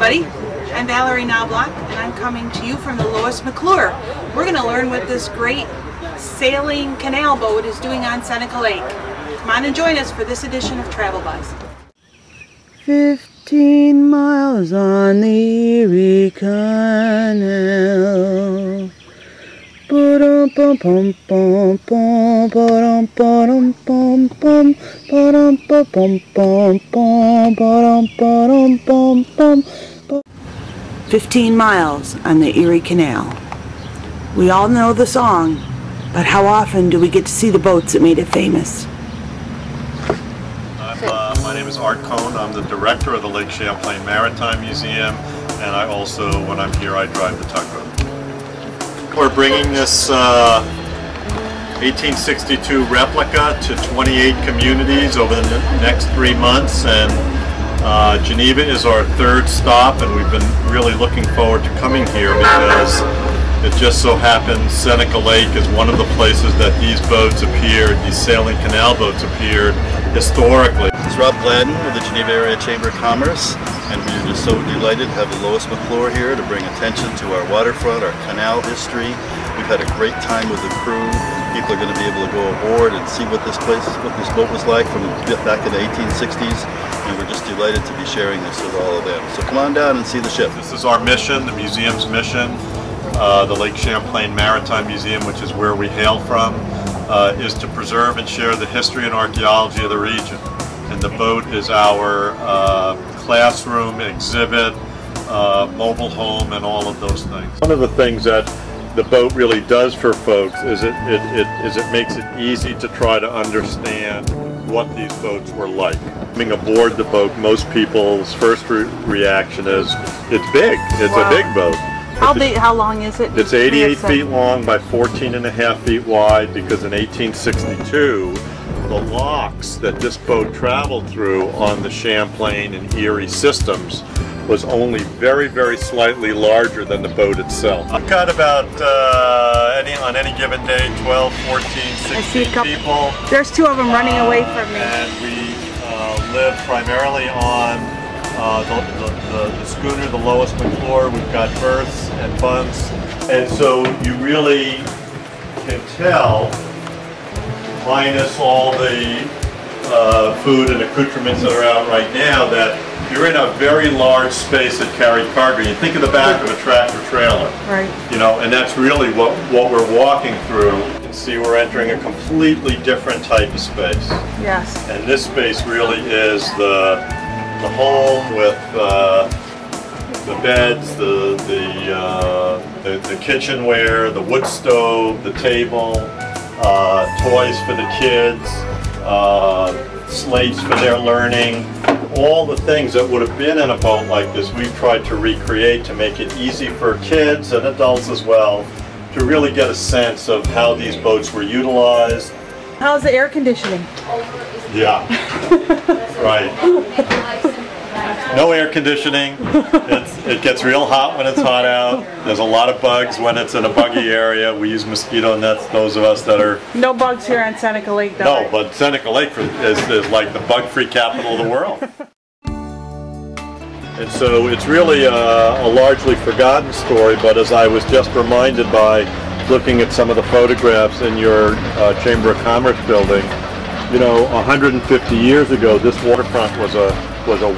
everybody, I'm Valerie Knobloch and I'm coming to you from the Lois McClure. We're going to learn what this great sailing canal boat is doing on Seneca Lake. Come on and join us for this edition of Travel Buzz. 15 miles on the Erie Canal. Ba-dum-bum-bum-bum, ba-dum-ba-dum-bum-bum, ba-dum-ba-bum-bum-bum, ba-dum-ba-dum-bum-bum. 15 miles on the Erie Canal. We all know the song, but how often do we get to see the boats that made it famous? My name is Art Cohn. I'm the director of the Lake Champlain Maritime Museum, and I also, when I'm here, I drive the tugboat. We're bringing this 1862 replica to 28 communities over the next 3 months, and Geneva is our third stop, and we've been really looking forward to coming here because it just so happens Seneca Lake is one of the places that these boats appeared, these sailing canal boats appeared historically. It's Rob Gladden with the Geneva Area Chamber of Commerce, and we're just so delighted to have the Lois McClure here to bring attention to our waterfront, our canal history. We've had a great time with the crew. People are going to be able to go aboard and see what this boat was like from back in the 1860s, and we're just delighted to be sharing this with all of them. So come on down and see the ship. This is our mission, the museum's mission. The Lake Champlain Maritime Museum, which is where we hail from, is to preserve and share the history and archaeology of the region. And the boat is our classroom, exhibit, mobile home, and all of those things. One of the things that the boat really does for folks is it makes it easy to try to understand what these boats were like. Coming aboard the boat, most people's first reaction is, it's big, it's a big boat. How big, how long is it? It's 88 feet long by 14.5 feet wide, because in 1862, the locks that this boat traveled through on the Champlain and Erie systems was only very, very slightly larger than the boat itself. I've got about, on any given day, 12, 14, 16 people. There's two of them running away from me. And we live primarily on the schooner, the Lois McClure. We've got berths and bunks. And so you really can tell, minus all the food and accoutrements that are out right now, that you're in a very large space that carried cargo. You think of the back of a tractor trailer, right? You know, and that's really what we're walking through. You can see we're entering a completely different type of space. Yes. And this space really is the home with the beds, the kitchenware, the wood stove, the table, toys for the kids, slates for their learning. All the things that would have been in a boat like this, we've tried to recreate to make it easy for kids and adults as well to really get a sense of how these boats were utilized. How's the air conditioning? Yeah, right. No air conditioning. It gets real hot when it's hot out. There's a lot of bugs when it's in a buggy area. We use mosquito nets, those of us that are... No bugs here on Seneca Lake, though. No, but Seneca Lake is like the bug-free capital of the world. And so it's really a largely forgotten story, but as I was just reminded by looking at some of the photographs in your Chamber of Commerce building, you know, 150 years ago, this waterfront was a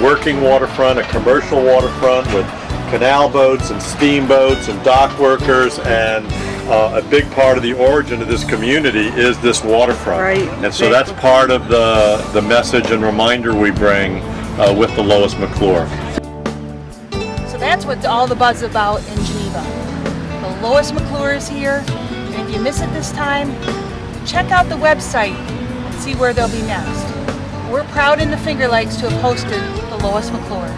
working waterfront, a commercial waterfront with canal boats and steamboats and dock workers, and a big part of the origin of this community is this waterfront. Right. And so that's part of the message and reminder we bring with the Lois McClure. So that's what all the buzz about in Geneva. The Lois McClure is here, and if you miss it this time, check out the website and see where they'll be next. We're proud in the Finger Lakes to have hosted the Lois McClure.